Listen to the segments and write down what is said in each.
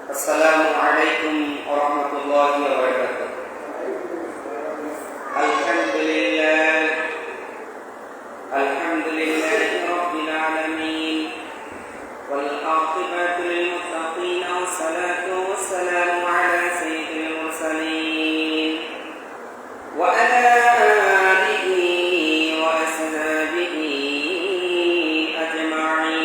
السلام عليكم ورحمة الله وبركاته. الحمد لله رب العالمين والعاقبة للمتقين والصلاة والسلام على سيد المرسلين وعلى آله وأصحابه أجمعين.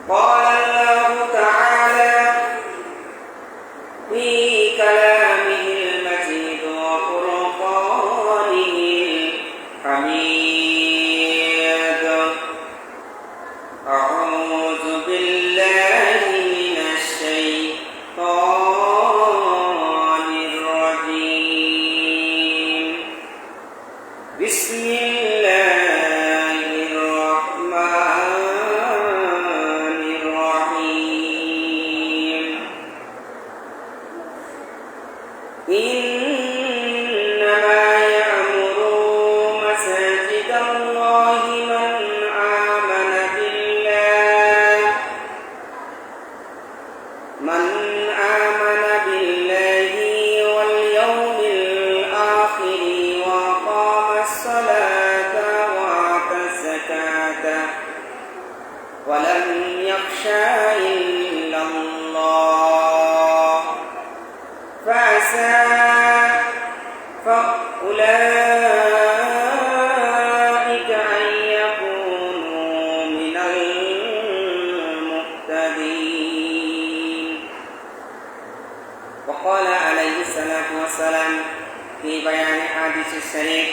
قال الله تعالى في كلامه المجيد وفرقانه الحميد: أعوذ بالله من الشيطان الرجيم. بسم الله الرحمن الرحيم. إنما يعمر مساجد الله من آمن بالله واليوم الآخر وأقام الصلاة وآتى الزكاة ولم يخش إلا الله فأولئك أن يكونوا من المهتدين. وقال عليه الصلاة والسلام في بيان حديث الشريف: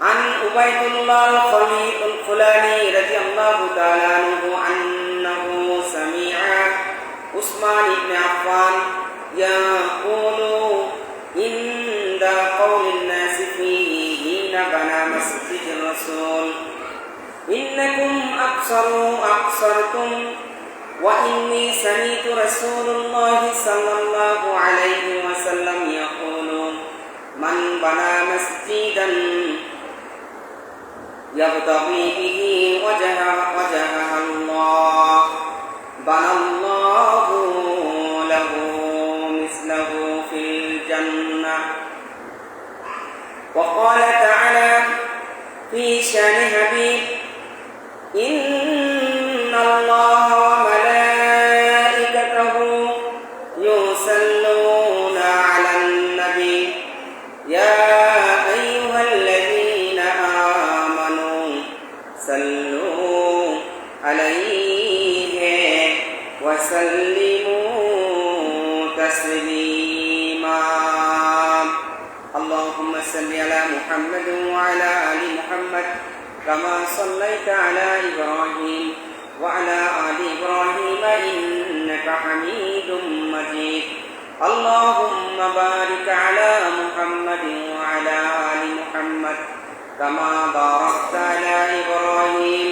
عن عبيد الله الفلاني رضي الله تعالى عنه أنه سمع عثمان بن عفان يقول عند قول الناس فيه حين بنى مسجد الرسول: إنكم أقصرتم وإني سمعت رسول الله صلى الله عليه وسلم يقول: من بنى مسجدا يبتغي به وجه الله بنى الله له مثله في الجنة. وقال تعالى في شان حبيب: إن الله وملائكته يصلون على النبي يا أيها الذين آمنوا صلوا عليه وسلموا تسليما. اللهم صل على محمد وعلى آل محمد كما صليت على إبراهيم وعلى آل إبراهيم إنك حميد مجيد. اللهم بارك على محمد وعلى آل محمد كما باركت على إبراهيم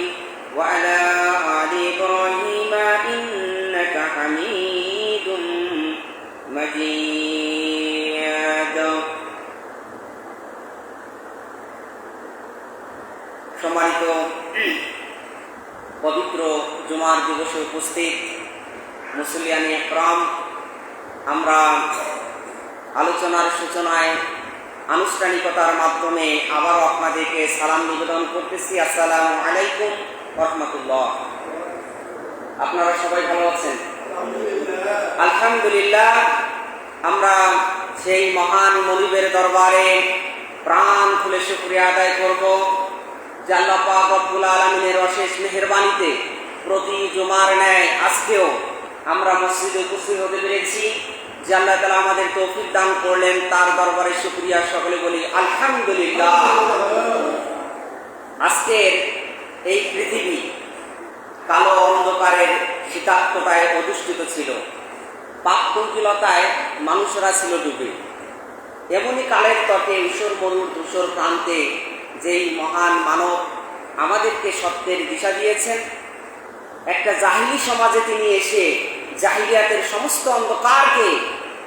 وعلى آل إبراهيم إنك حميد مجيد. সম্মানিত পবিত্র জুমার দিবসে উপস্থিত মুসলিয়ানি একরাম, আমরা আলোচনার সূচনায় আনুষ্ঠানিকতার মাধ্যমে আবারও আপনাদেরকে সালাম নিবেদন করতেছি। আসসালামু আলাইকুম ওয়া রাহমাতুল্লাহ। আপনারা সবাই ভালো আছেন? আলহামদুলিল্লাহ। আমরা সেই মহান মনিবের দরবারে প্রাণ খুলে শুকরিয়া আদায় করব যে আল্লাহ পাক রব্বুল আলামিনের অশেষ মেহেরবানিতে প্রতি জুমার ন্যায় আজকেও আমরা মসজিদে উপস্থিত হতে পেরেছি। যে আল্লাহ তাআলা আমাদের তৌফিক দান করলেন, তার দরবারে শুকরিয়া। সকলে বলি আলহামদুলিল্লাহ। আজকের এই পৃথিবী কালো অন্ধকারের শীতাক্ততায় অধিষ্ঠিত ছিল, পাপপঙ্কিলতায় মানুষরা ছিল ডুবে। এমনই কালের তটে ঈশ্বর মরুর ধূসর প্রান্তে যেই মহান মানব আমাদেরকে সত্যের দিশা দিয়েছেন, একটা জাহিলি সমাজে তিনি এসে জাহিলিয়াতের সমস্ত অন্ধকারকে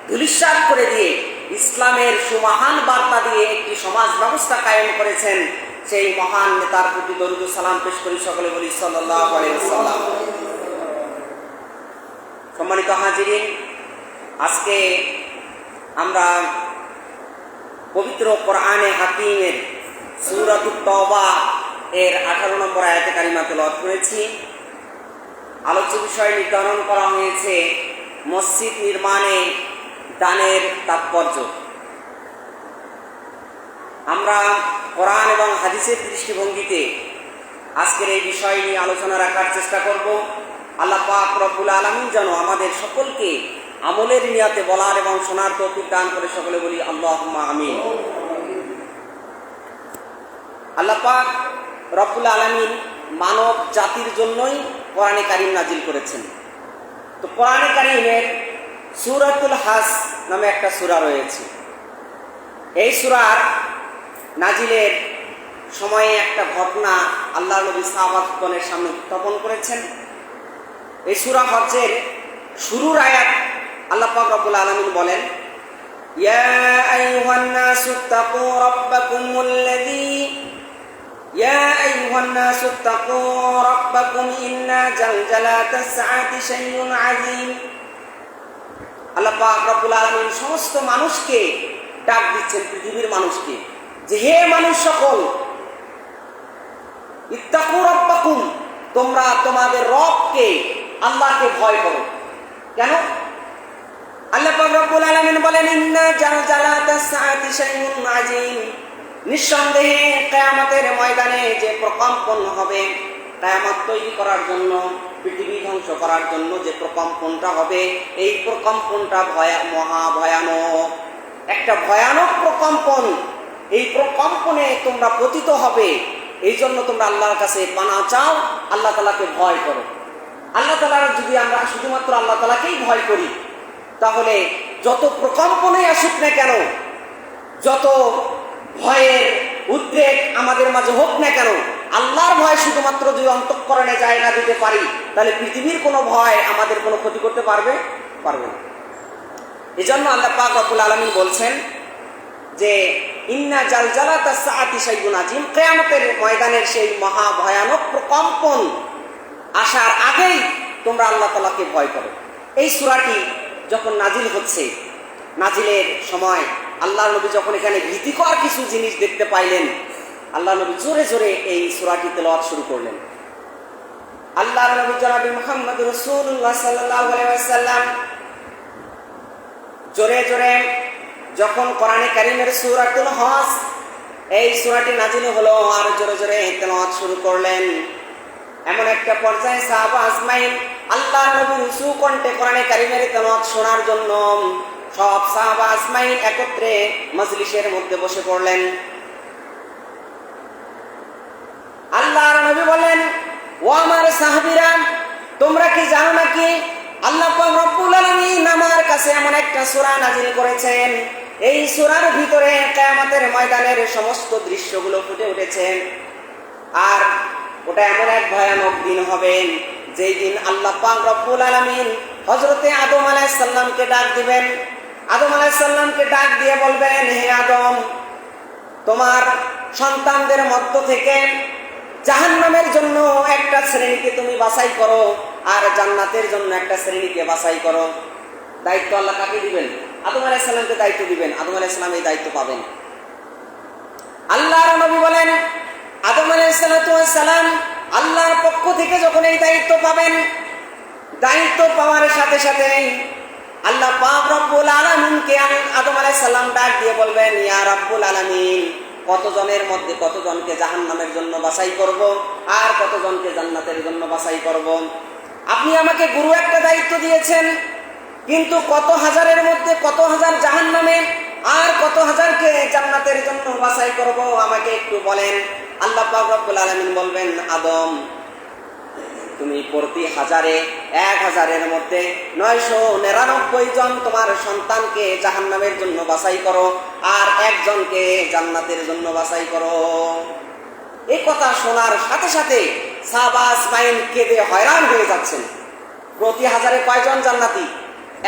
ধূলিসাৎ করে দিয়ে ইসলামের সুমহান বার্তা দিয়ে একটি সমাজ ব্যবস্থা কায়েম করেছেন। সেই মহান নেতার প্রতি দরুদ ও সালাম পেশ করি, সকলে বলি সাল্লাল্লাহু আলাইহি ওয়াসাল্লাম। সম্মানিত হাজিরিন, আজকে আমরা পবিত্র কোরআনে হাকিমের সূরাতুত তাওবা এর 18 নম্বর আয়াতে কারিমা তেলাওয়াত করেছি। আলোচ্য বিষয় নির্ধারণ করা হয়েছে মসজিদ নির্মাণে দানের তাৎপর্য। আমরা কোরআন এবং হাদিসের দৃষ্টিভঙ্গিতে আজকের এই বিষয় নিয়ে আলোচনা রাখার চেষ্টা করব। আল্লাহ পাক রব্বুল আলামিন যেন আমাদের সকলকে আমলের নিয়াতে বলার এবং শোনার তৌফিক দান করে, সকলে বলি আল্লাহুম্মা আমিন। আল্লাহ পাক রব্বুল আলামিন মানব জাতির জন্যই কোরআনে কারীম নাজিল করেছেন। তো কোরআনে কারীমের সূরাতুল হাজ নামে একটা সূরা রয়েছে। এই সূরার নাজিলের সময়ে একটা ঘটনা আল্লাহ নবী সাহাবাগণের সামনে উত্থাপন করেছেন। এই সূরা হজের শুরুর আয়াত আল্লাহ পাক রব্বুল আলামিন বলেন, ইয়া আইয়ুহান নাসু তাকু রাব্বাকুম ইন্না জালজালাতাস সাআতি শাইউন আযীম। আল্লাহ পাক রব্বুল আলামিন সমস্ত মানুষকে ডাক দিচ্ছেন, পৃথিবীর মানুষকে, যে হে মানুষ সকল, ইত্তাকু রাব্বাকুম, তোমরা তোমাদের রবকে আল্লাহকে ভয় করো। কেন? আল্লাহ পাক রব্বুল আলামিন বলেন, ইন্না জালজালাতাস সাআতি শাইউন আযীম, নিঃসন্দেহে কিয়ামতের ময়দানে যে প্রকম্পন হবে, কিয়ামত তৈরি করার জন্য, পৃথিবী ধ্বংস করার জন্য যে প্রকম্পনটা হবে, এই প্রকম্পনটা মহা ভয়ানক, একটা ভয়ানক প্রকম্পন। এই প্রকম্পনে তোমরা পতিত হবে, এই জন্য তোমরা আল্লাহর কাছে পানাহ চাও, আল্লাহ তাআলাকে ভয় করো। আল্লাহ তাআলার যদি আমরা শুধুমাত্র আল্লাহ তাআলাকেই ভয় করি, তাহলে যত প্রকম্পনে আসুক না কেন, যত ভয়ের উদ্বেগ আমাদের মাঝে হোক না কেন, আল্লাহর ভয় শুধুমাত্র যদি অন্তঃকরণে জায়গা দিতে পারি, তাহলে পৃথিবীর কোনো ভয় আমাদের কোনো ক্ষতি করতে পারবে না। এজন্য আল্লাহ পাক রব্বুল আলামিন বলছেন যে ইন্না জালজালাতাস সাআতি শাইউন আযীম, কিয়ামতের ময়দানের সেই মহা ভয়ানক প্রকম্পন আসার আগেই তোমরা আল্লাহ তাআলাকে ভয় করো। এই সূরাটি যখন নাজিল হচ্ছে, নাজিলের সময় আল্লাহ নবী যখন এখানে ভীতিকর কিছু জিনিস দেখতে পাইলেন, আল্লাহ নবী জোরে জোরে এই সূরাটি তেলাওয়াত শুরু করলেন। আল্লাহর নবী জনাব মুহাম্মদ রাসূলুল্লাহ সাল্লাল্লাহু আলাইহি ওয়াসাল্লাম জোরে জোরে যখন কোরআনে কারীমের সূরাতুল হজ এই সূরাটি নাজিল হলো, আর জোরে জোরে তেলাওয়াত শুরু করলেন। এমন একটা পর্যায়ে সাহাবা আজমাইন আল্লাহর নবীর উঁচু কণ্ঠে কোরআনে কারীমের তেলাওয়াত শোনার জন্য সব সাহাবা আজমাইন একত্রে মজলিসের মধ্যে বসে পড়লেন। আল্লাহর নবী বলেন, ও আমার সাহাবীরা, তোমরা কি জানো নাকি আল্লাহ পাক রব্বুল আলামিন আমার কাছে এমন একটা সূরা নাজিল করেছেন, এই সূরার ভিতরে কিয়ামতের ময়দানের সমস্ত দৃশ্যগুলো ফুটে উঠেছে। আর ওটা এমন এক ভয়ানক দিন হবে, যেই দিন আল্লাহ পাক রব্বুল আলামিন হযরতে আদম আলাইহিস সালামকে ডাক দিবেন। আদম আলাইহিস সালামকে ডাক দিয়ে বলবেন, হে আদম, তোমার সন্তানদের মধ্য থেকে জাহান্নামের জন্য একটা শ্রেণীকে তুমি বাছাই করো, আর জান্নাতের জন্য একটা শ্রেণীকে বাছাই করো। দায়িত্ব আল্লাহ কাকে দিবেন? আদম আলাইহিস সালামকে দায়িত্ব দিবেন। আদম আলাইহিস সালাম এই দায়িত্ব পাবেন। আল্লাহর নবী বলেন, আদম আলাইহিস সালাম আল্লাহর পক্ষ থেকে যখন এই দায়িত্ব পাবেন, দায়িত্ব পাওয়ার সাথে সাথে আল্লাহ পাক রব্বুল আলামিনকে আদম আলাইহিস সালাম ডাক দিয়ে বলবেন, ইয়া রাব্বুল আলামিন, কতজনের মধ্যে কতজনকে জাহান্নামের জন্য বাছাই করব, আর কতজনকে জান্নাতের জন্য বাছাই করব? আপনি আমাকে গুরু একটা দায়িত্ব দিয়েছেন, কিন্তু কত হাজারের মধ্যে কত হাজার জাহান্নামে আর কত হাজারকে জান্নাতের জন্য বাছাই করব, আমাকে একটু বলেন। আল্লাহ পাক রব্বুল আলামিন বলবেন, আদম, তুমি প্রতি 1000-এর মধ্যে 999 জন তোমার সন্তানকে জাহান্নামের জন্য বাছাই করো, আর একজনকে জান্নাতের জন্য বাছাই করো। এই কথা শোনার সাথে সাথে সাহাবা আজমাইন কেঁদে হয়রান হয়ে যাচ্ছেন। প্রতি 1000-এ কয়জন জান্নাতি?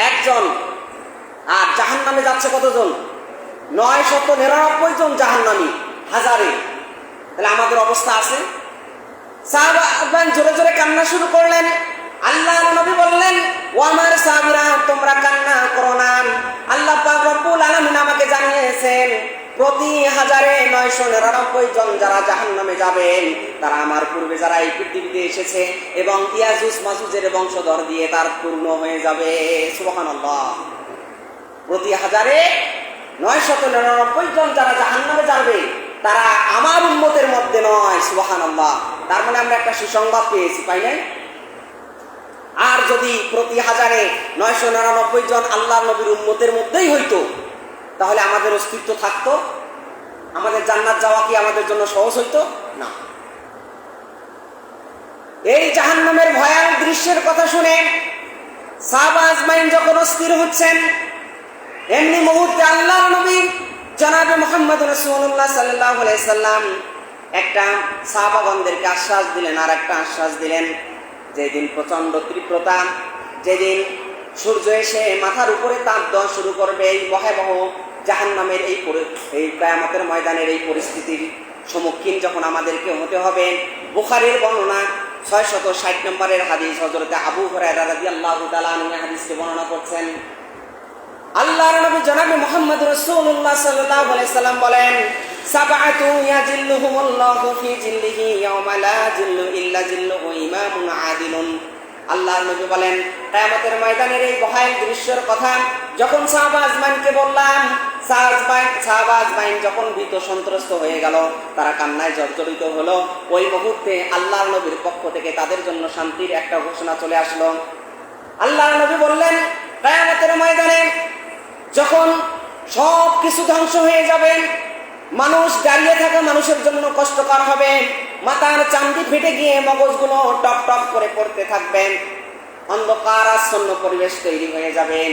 একজন। আর জাহান্নামে যাচ্ছে কতজন? 999 জন জাহান্নামী 1000-এ। তাহলে আমাদের অবস্থা আছে। সাহাবা জোরে জোরে কান্না শুরু করলেন। আল্লাহর নবী বললেন, ও আমার সাহাবীরা, তোমরা কান্না করো না। আল্লাহ পাক রব্বুল আলামিন আমাকে জানিয়েছেন প্রতি 1999 জন যারা জাহান্নামে যাবেন তারা আমার পূর্বে যারা এই পৃথিবীতে এসেছে এবং ইয়াজুজ মাজুজের বংশধর দিয়ে তার পূর্ণ হয়ে যাবে। সুবহানাল্লাহ। প্রতি 1999 জন যারা জাহান্নামে যাবে তারা আমার উম্মতের মধ্যে নয়। সুবহানাল্লাহ। তার মানে আমরা একটা সুসংবাদ পেয়েছি, পাই নাই? আর যদি প্রতি 1999 জন আল্লাহর নবীর উম্মতের মধ্যেই হইতো তাহলে আমাদের অস্তিত্ব থাকতো? আমাদের জান্নাত যাওয়া কি আমাদের জন্য সহজ হইতো? না। এই জাহান্নামের ভয়ানক দৃশ্যের কথা শুনে সাহাবা আজমাইন যখন অস্থির হচ্ছেন, এমনি মুহূর্তে আল্লাহর নবী জনাবে মুহাম্মদ রাসূলুল্লাহ সাল্লাল্লাহু আলাইহি সাল্লাম একটা সাহাবাগণদেরকে আশ্বাস দিলেন, আর একটা আশ্বাস দিলেন। যেদিন প্রচন্ড তীব্রতা, যেদিন সূর্য এসে মাথার উপরে তাপ দেওয়া শুরু করবে, এই ভয়াবহ জাহান্নামের এই কিয়ামতের ময়দানের এই পরিস্থিতির সম্মুখীন যখন আমাদেরকে হতে হবে, বুখারীর বর্ণনা 660 নম্বরের হাদিস, হযরত আবু হুরায়রা রাদিয়াল্লাহু তাআলা আনহু হাদিসটি বর্ণনা করছেন। আল্লাহর নবী জনাবে মুহাম্মদ রাসূলুল্লাহ সাল্লাল্লাহু আলাইহি সাল্লাম বলেন, সাবআতু ইয়াজিল্লুহুমুল্লাহু ফি জিল্লিহি ইয়াওমা লা জিল্লু ইল্লা জিল্লুহু ইমামুন আদিলুন। আল্লাহর নবী বলেন, কিয়ামতের ময়দানের এই ভয়ানক দৃশ্যের কথা যখন সাহাবা আজমাইনকে বললাম, সাহাবা আজমাইন যখন ভীত সন্ত্রস্ত হয়ে গেল, তারা কান্নায় জর্জরিত হলো, ওই মুহূর্তে আল্লাহর নবীর পক্ষ থেকে তাদের জন্য শান্তির একটা ঘোষণা চলে আসলো। আল্লাহর নবী বললেন, কিয়ামতের ময়দানে যখন সব কিছু ধ্বংস হয়ে যাবে, মানুষ দাঁড়িয়ে থাকা মানুষের জন্য কষ্টকর হবে, মাথার চামড়ি ফেটে গিয়ে মগজগুলো টপ টপ করে পড়তে থাকবেন, অন্ধকার আচ্ছন্ন পরিবেশ তৈরি হয়ে যাবেন।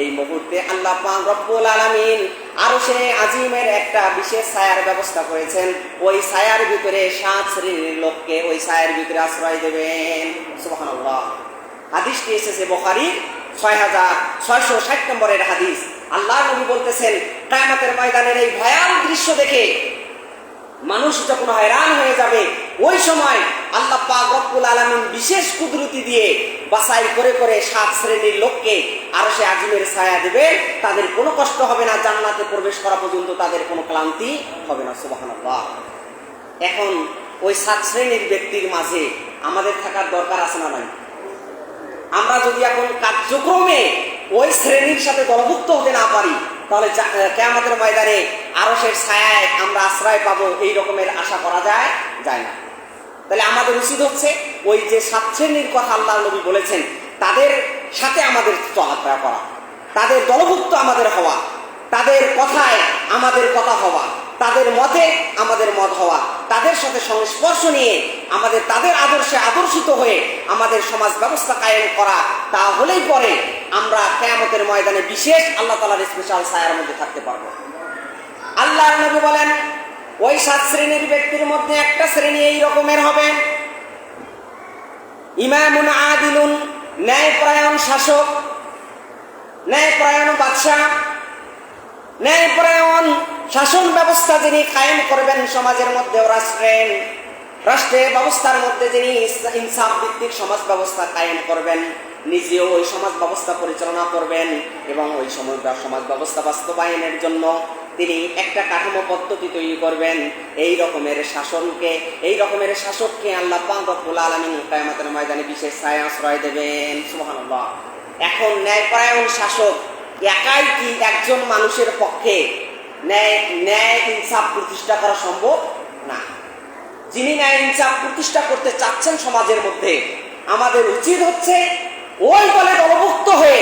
এই মুহূর্তে আল্লাহ পাক রব্বুল আলামিন আরশে আজিমের একটা বিশেষ ছায়ার ব্যবস্থা করেছেন। ওই ছায়ার ভিতরে 7 শ্রেণীর লোককে ওই ছায়ার ভিতরে আশ্রয় দেবেন। সুবহানাল্লাহ। হাদিসটি এসেছে বুখারীর 6660 নম্বরের হাদিস। আল্লাহর নবী বলতেছেন, কিয়ামতের ময়দানের এই ভয়ানক দৃশ্য দেখে মানুষ যখন হয়রান হয়ে যাবে, ওই সময় আল্লাহ পাক রব্বুল আলামিন বিশেষ কুদরতি দিয়ে বাছাই করে করে 7 শ্রেণীর লোককে আরশে আজিমের ছায়া দেবে। তাদের কোনো কষ্ট হবে না, জান্নাতে প্রবেশ করা পর্যন্ত তাদের কোনো ক্লান্তি হবে না। সুবহানাল্লাহ। এখন ওই 7 শ্রেণীর ব্যক্তির মাঝে আমাদের থাকার দরকার আছে না নাই? আমরা যদি এখন কার্যক্রমে ওই শ্রেণীর সাথে দলভুক্ত হতে না পারি, তাহলে কিয়ামতের ময়দানে আরশের ছায়ায় আমরা আশ্রয় পাবো, এই রকমের আশা করা যায় না। তাহলে আমাদের উচিত হচ্ছে ওই যে 7 শ্রেণীর কথা আল্লাহর নবী বলেছেন তাদের সাথে আমাদের চলাফেরা করা, তাদের দলভুক্ত আমাদের হওয়া, তাদের কথায় আমাদের কথা হওয়া, তাদের মতে আমাদের মত হওয়া, তাদের সাথে সংস্পর্শ নিয়ে আমাদের তাদের আদর্শে আদর্শিত হয়ে আমাদের সমাজ ব্যবস্থা কায়েম করা। তাহলেই পরে আমরা কিয়ামতের ময়দানে বিশেষ আল্লাহ তাআলার স্পেশাল ছায়ার মধ্যে থাকতে পারবো। আল্লাহর নবী বলেন, ওই 7 শ্রেণীর ব্যক্তির মধ্যে একটা শ্রেণী এই রকমের হবে, ইমামুন আদিলুন, ন্যায়পরায়ণ শাসক, ন্যায়পরায়ণ বাদশাহ, ন্যায়পরায়ণ শাসন ব্যবস্থা যিনি কায়েম করবেন সমাজের মধ্যে, রাষ্ট্রের ব্যবস্থার মধ্যে যিনি ইনসাফ ভিত্তিক সমাজ ব্যবস্থা কায়েম করবেন, নিজেও ওই সমাজ ব্যবস্থা পরিচালনা করবেন এবং ওই সমাজ ব্যবস্থা বাস্তবায়নের জন্য তিনি একটা কাঠামো পদ্ধতি তৈরি করবেন। এই রকমের শাসককে আল্লাহ পাক রব্বুল আলামিন কিয়ামতের ময়দানে বিশেষ ছায়া আশ্রয় দেবেন। সুবহানাল্লাহ। এখন ন্যায়পরায়ণ শাসক একাই কি একজন মানুষের পক্ষে ন্যায় ইনসাফ প্রতিষ্ঠা করা সম্ভব না। যিনি ন্যায় ইনসাফ প্রতিষ্ঠা করতে চাচ্ছেন সমাজের মধ্যে, আমাদের উচিত হচ্ছে ওই দলে দলভুক্ত হয়ে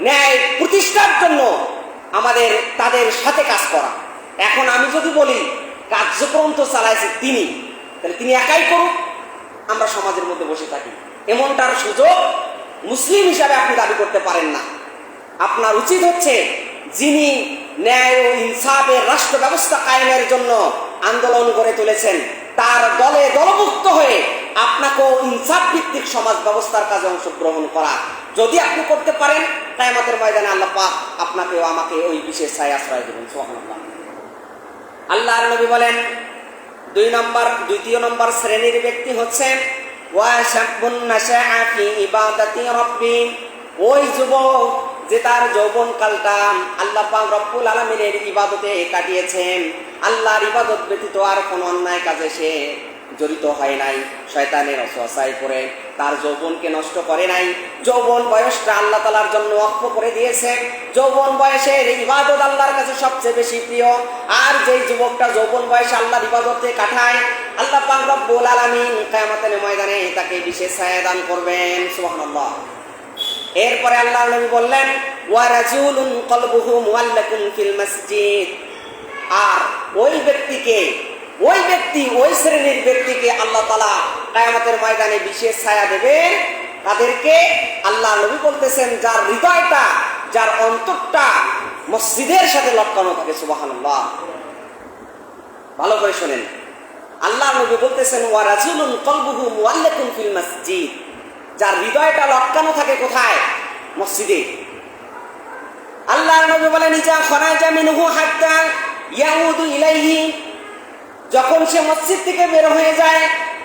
ন্যায় প্রতিষ্ঠার জন্য আমাদের তাদের সাথে কাজ করা। এখন আমি যদি বলি কার্যক্রম তো চালাইছে তিনি, তাহলে তিনি একাই করুক, আমরা সমাজের মধ্যে বসে থাকি, এমনটার সুযোগ মুসলিম হিসাবে আপনি দাবি করতে পারেন না। আপনার উচিত হচ্ছে যিনি ন্যায় ও ইনসাফের রাষ্ট্র ব্যবস্থা কায়েমের জন্য আন্দোলন করে তুলেছেন তার দলে দলভুক্ত হয়ে আপনাকেও ইনসাফ ভিত্তিক সমাজ ব্যবস্থার কাজে অংশগ্রহণ করা। যদি আপনি করতে পারেন, কিয়ামতের ময়দানে আল্লাহ পাক আপনাকেও আমাকে ওই বিশেষ ছায়া আশ্রয় দেবেন। সুবহানাল্লাহ। আল্লাহর নবী বলেন, দ্বিতীয় নম্বর শ্রেণীর ব্যক্তি হচ্ছেন ওয়াশাবুন নাশাআ ফি ইবাদাতি রাব্বি, ওই যুবক যে তার যৌবনকালটা আল্লাহ পাক রব্বুল আলামিনের ইবাদতে কাটিয়েছেন, আল্লাহর ইবাদত ব্যতীত আর কোনো অন্যায় কাজে সে জড়িত হয় নাই, শয়তানের ওয়াসওয়াসায় পড়ে তার যৌবনকে নষ্ট করে নাই। যৌবন বয়সটা আল্লাহ তাআলার জন্য ওয়াকফ করে দিয়েছে। যৌবন বয়সের ইবাদত আল্লাহর কাছে সবচেয়ে বেশি প্রিয়। আর যেই যুবকটা যৌবন বয়সে আল্লাহর ইবাদতে কাটায়, আল্লাহ পাক রব্বুল আলামিন কিয়ামতের ময়দানে তাকে বিশেষ ছায়া দান করবেন। সুবহানাল্লাহ। এরপরে আল্লাহর নবী বললেন ওয়া রাজুলুন কলবুহু মুআল্লাকুন ফিল মসজিদ, আর ওই শ্রেণীর ব্যক্তিকে আল্লাহ তাআলা কিয়ামতের ময়দানে বিশেষ ছায়া দেবেন। তাদেরকে আল্লাহ নবী বলতেছেন যার হৃদয়টা, যার অন্তরটা মসজিদের সাথে লটকানো থাকে। সুবহানাল্লাহ। ভালো করে শুনেন, আল্লাহ নবী বলতেছেন ওয়া রাজুলুন কলবুহু মুআল্লাকুন ফিল মসজিদ, যার হৃদয়টা লটকানো থাকে কোথায়? মসজিদে। আল্লাহর নবী বলেন ইজা খরাজা মিনহু হাত্তা ইয়াউদু ইলাইহি, যখন সে মসজিদ থেকে বের হয়ে যায়,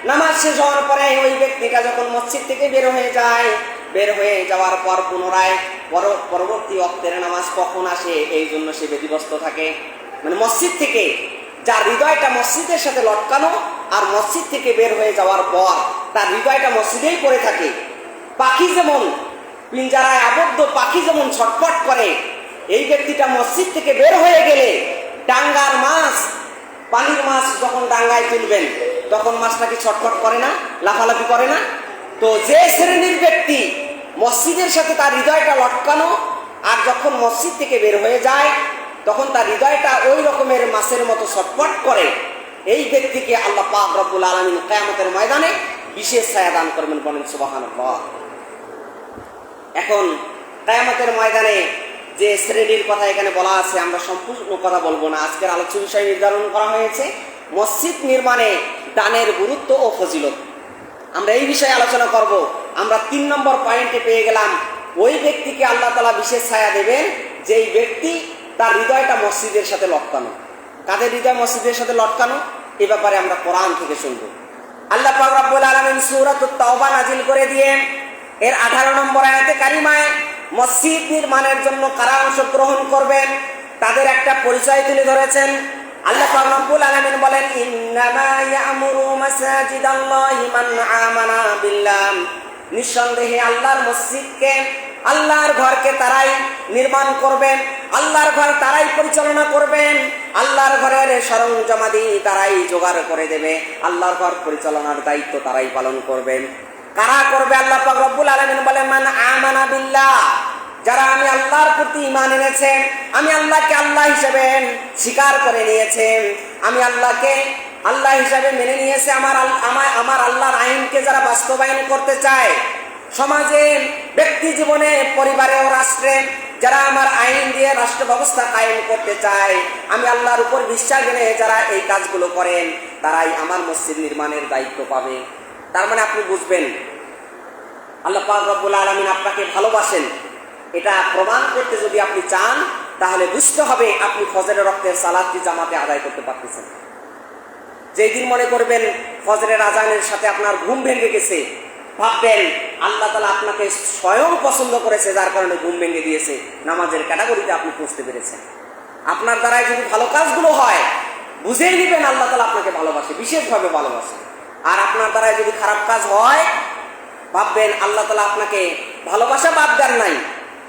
নামাজ শেষ হওয়ার পরে ওই ব্যক্তিটা যখন মসজিদ থেকে বের হয়ে যায়, বের হয়ে যাওয়ার পর পুনরায় পরবর্তী ওয়াক্তের নামাজ কখন আসে এই জন্য সে ব্যতিব্যস্ত থাকে। মানে মসজিদ থেকে, যার হৃদয়টা মসজিদের সাথে লটকানো আর মসজিদ থেকে বের হয়ে যাওয়ার পর তার হৃদয়টা মসজিদেই পড়ে থাকে। পাখি যেমন পিঞ্জারায় আবদ্ধ পাখি যেমন ছটফট করে, এই ব্যক্তিটা মসজিদ থেকে বের হয়ে গেলে ডাঙ্গার মাছ, পানির মাছ যখন ডাঙ্গায় তুলবেন তখন মাছটা কি ছটফট করে না, লাফালাফি করে না? তো যে শ্রেণীর ব্যক্তি মসজিদের সাথে তার হৃদয়টা লটকানো আর যখন মসজিদ থেকে বের হয়ে যায় তখন তার হৃদয়টা ওই রকমের মাছের মতো ছটফট করে, এই ব্যক্তিকে আল্লাহ পাক রব্বুল আলামিন কিয়ামতের ময়দানে বিশেষ ছায়া দান করবেন। বলেন সুবহানাল্লাহ। এখন কিয়ামতের ময়দানে যে শ্রেণীর কথা এখানে বলা আছে, আমরা সম্পূর্ণ কথা বলবো না। আজকের আলোচ্য বিষয় নির্ধারণ করা হয়েছে মসজিদ নির্মাণে দানের গুরুত্ব ও ফজিলত। আমরা এই বিষয়ে আলোচনা করব। আমরা 3 নম্বর পয়েন্টে পেয়ে গেলাম, ওই ব্যক্তিকে আল্লাহ তাআলা বিশেষ ছায়া দেবেন যেই ব্যক্তি তার হৃদয়টা মসজিদের সাথে লটকানো। কাদের হৃদয় মসজিদের সাথে লটকানো? এ ব্যাপারে আমরা কোরআন থেকে শুনবো। আল্লাহ পাক রব্বুল আলামিন সূরাতুত তাওবা নাজিল করে দিয়ে এর 18 নম্বর আয়াতে কারিমায় মসজিদ নির্মাণের জন্য কারা অংশগ্রহণ করবেন তাদের একটা পরিচয় তুলে ধরেছেন। আল্লাহ পাক রব্বুল আলামিন বলেন ইন্নামা ইয়ামুরু মাসাজিদাল্লাহি মান আমানা বিল্লাহ, নিঃসন্দেহে আল্লাহর মসজিদকে, আল্লাহর ঘরকে তারাই নির্মাণ করবেন, আল্লাহর ঘর তারাই পরিচালনা করবেন, আল্লাহর ঘরের সরঞ্জামাদি তারাই জোগাড় করে দেবে, আল্লাহর ঘর পরিচালনার দায়িত্ব তারাই পালন করবেন। কারা করবে? আল্লাহ পাক রব্বুল আলামিন বলেন মান আমানা বিল্লাহ, যারা আমি আল্লাহর প্রতি ঈমান এনেছেন, আমি আল্লাহকে আল্লাহ হিসেবে স্বীকার করে নিয়েছেন, আমি আল্লাহকে আল্লাহ হিসাবে মেনে নিয়েছে, আমার আল্লাহর আইনকে যারা বাস্তবায়ন করতে চায়, সমাজে, ব্যক্তি জীবনে, পরিবারে ও রাষ্ট্রে যারা আমার আইন দিয়ে রাষ্ট্র ব্যবস্থা কায়েম করতে চায়, আমি আল্লাহর উপর বিশ্বাস এনে যারা এই কাজগুলো করেন তারাই আমার মসজিদ নির্মাণের দায়িত্ব পাবে। তার মানে আপনি বুঝবেন আল্লাহ পাক রব্বুল আলামিন আপনাকে ভালোবাসেন। এটা প্রমাণ করতে যদি আপনি চান তাহলে বুঝতে হবে আপনি ফজরের রক্তের সালাতটি জামাতে আদায় করতে পারতেছেন। যেই দিন মনে করবেন ফজরের আজানের সাথে আপনার ঘুম ভেঙে গেছে, ভাববেন আল্লাহ তাআলা আপনাকে স্বয়ং পছন্দ করেছে, যার কারণে ঘুম ভেঙে দিয়েছে, নামাজের ক্যাটাগরিতে আপনি পৌঁছতে পেরেছেন। আপনার দ্বারাই যদি ভালো কাজগুলো হয় বুঝেই নেবেন আল্লাহ তাআলা আপনাকে ভালোবাসে, বিশেষভাবে ভালোবাসে। আর আপনার দ্বারাই যদি খারাপ কাজ হয় ভাববেন আল্লাহ তাআলা আপনাকে ভালোবাসা বাদ দেন নাই,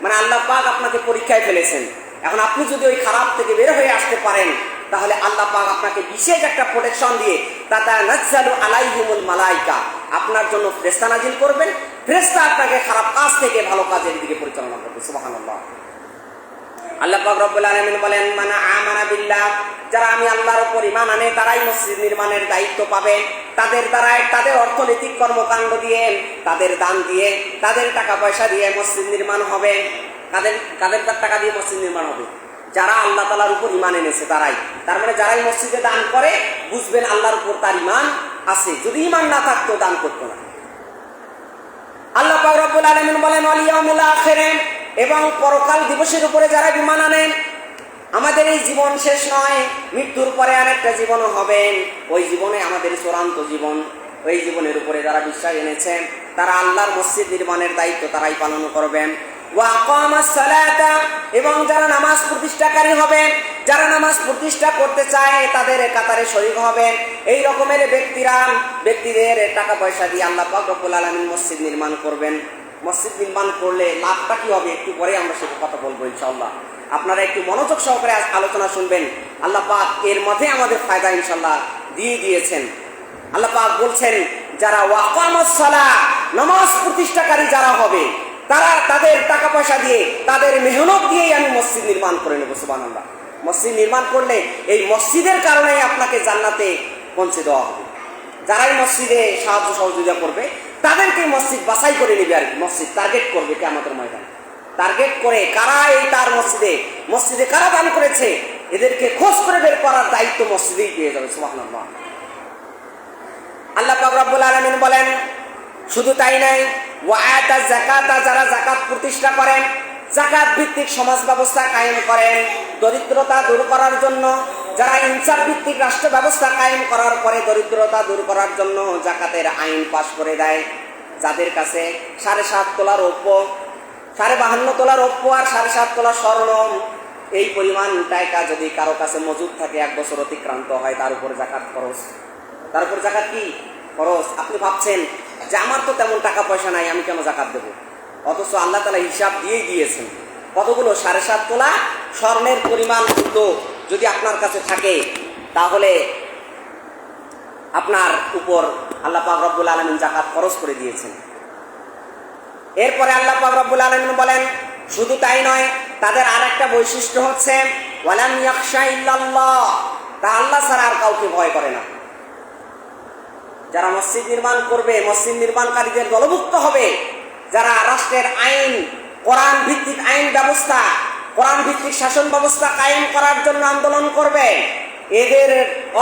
মানে আল্লাহ পাক আপনাকে পরীক্ষায় ফেলেছেন। এখন আপনি যদি ওই খারাপ থেকে বের হয়ে আসতে পারেন তাহলে আল্লাহ পাক আপনাকে বিশেষ একটা প্রোটেকশন দিয়ে তাতানাজ্জালু আলাইহিমুল মালাইকা, আপনার জন্য ফেরেশতা নাজিল করবেন। ফেরেশতা আপনাকে খারাপ কাজ থেকে ভালো কাজের দিকে পরিচালনা করবে। সুবহানাল্লাহ। আল্লাহ পাক রব্বুল আলামিন বলেন মান আমানা বিল্লাহ, যারা আমি আল্লাহর উপর ঈমান আনে তারাই মসজিদ নির্মাণের দায়িত্ব পাবে। তাদের দ্বারাই, তাদের অর্থনৈতিক কর্মকাণ্ড দিয়ে, তাদের দান দিয়ে, তাদের টাকা পয়সা দিয়ে মসজিদ নির্মাণ হবে। কাদের টাকা দিয়ে মসজিদ নির্মাণ হবে? যারা আল্লাহ তাআলার উপর ঈমান এনেছে তারাই। তার মানে যারাই মসজিদে দান করে বুঝবেন আল্লাহর উপর তার ঈমান আছে, যদি ঈমান না থাকতো দান করতো না। আল্লাহ পাক রব্বুল আলামিন বলেন ওয়াল ইয়াউমিল আখির, এবং পরকাল দিবসের উপরে যারা ঈমান আনেন, আমাদের এই জীবন শেষ নয়, মৃত্যুর পরে আরেকটা জীবনও হবে। ওই জীবনে আমাদের চূড়ান্ত জীবন। ওই জীবনের উপরে যারা বিশ্বাস এনেছেন তারা আল্লাহর মসজিদ নির্মাণের দায়িত্ব তারাই পালন করবেন। ওয়া আকামাস সালাতা, এবং যারা নামাজ প্রতিষ্ঠাকারী হবে, যারা নামাজ প্রতিষ্ঠা করতে চায় তাদের কাতারে শরীক হবে। এই রকমের ব্যক্তিদের টাকা পয়সা দিয়ে আল্লাহ পাক রব্বুল আলামিন মসজিদ নির্মাণ করবেন। মসজিদ নির্মাণ করলে লাভটা কি হবে একটু পরে আমরা সেটা কথা বলবো ইনশাআল্লাহ। আপনারা একটু মনোযোগ সহকারে আলোচনা শুনবেন। আল্লাহ পাক এর মধ্যে আমাদের ফায়দা ইনশাআল্লাহ দিয়ে দিয়েছেন। আল্লাহ পাক বলছেন যারা ওয়াকামাস সালাহ, নামাজ প্রতিষ্ঠাকারী যারা হবে তারা তাদের টাকা পয়সা দিয়ে, তাদের মেহনত দিয়েই আমি মসজিদ নির্মাণ করে নেব। সুবহানাল্লাহ। মসজিদ নির্মাণ করলে এই মসজিদের কারণেই আপনাকে জান্নাতে পৌঁছে দেওয়া হবে। যারাই মসজিদে সাহায্য সহযোগিতা করবে তাদেরকে মসজিদ বাছাই করে নেবে আর কি, মসজিদ টার্গেট করবে কিয়ামতের ময়দানে। টার্গেট করে কারা এই তার মসজিদে কারা দান করেছে এদেরকে খোঁজ করে বের করার দায়িত্ব মসজিদেই পেয়ে যাবে। সুবহানাল্লাহ। আল্লাহ পাক রব্বুল আলামিন বলেন শুধু তাই নাই, ওয়া আতা যাকাতা, যারা যাকাত প্রতিষ্ঠা করেন, যাকাত ভিত্তিক সমাজ ব্যবস্থা কায়েম করেন দরিদ্রতা দূর করার জন্য, যারা ইনসাফ ভিত্তিক রাষ্ট্র ব্যবস্থা কায়েম করার পরে দরিদ্রতা দূর করার জন্য যাকাতের আইন পাশ করে দেয়, যাদের কাছে 7.5 তোলা রৌপ্য, 52.5 তোলা রৌপ্য আর 7.5 তোলা স্বর্ণ এই পরিমাণ টাকা যদি কারো কাছে মজুদ থাকে, 1 বছর অতিক্রান্ত হয়, তার উপর যাকাত খরচ। তার উপর যাকাত কি খরচ? আপনি ভাবছেন যে আমার তো তেমন টাকা পয়সা নাই, আমি কেন যাকাত দেবো? অথচ আল্লাহ তাআলা হিসাব দিয়েই দিয়েছেন কতগুলো 7.5 তোলা স্বর্ণের পরিমাণ যদি আপনার কাছে থাকে তাহলে আপনার উপর আল্লাহ পাক রব্বুল আলামিন যাকাত খরচ করে দিয়েছেন। এরপরে আল্লাহ পাক রব্বুল আলামিন বলেন শুধু তাই নয়, তাদের আরেকটা বৈশিষ্ট্য হচ্ছে ওয়ালাম ইয়াখশা ইল্লাল্লাহ, তা আল্লাহ ছাড়া আর কাউকে ভয় করে না। যারা মসজিদ নির্মাণ করবে, মসজিদ নির্মাণকারীদের দলভুক্ত হবে, যারা রাষ্ট্রের আইন, কোরআন ভিত্তিক আইন ব্যবস্থা, কোরআন ভিত্তিক শাসন ব্যবস্থা কায়েম করার জন্য আন্দোলন করবে, এদের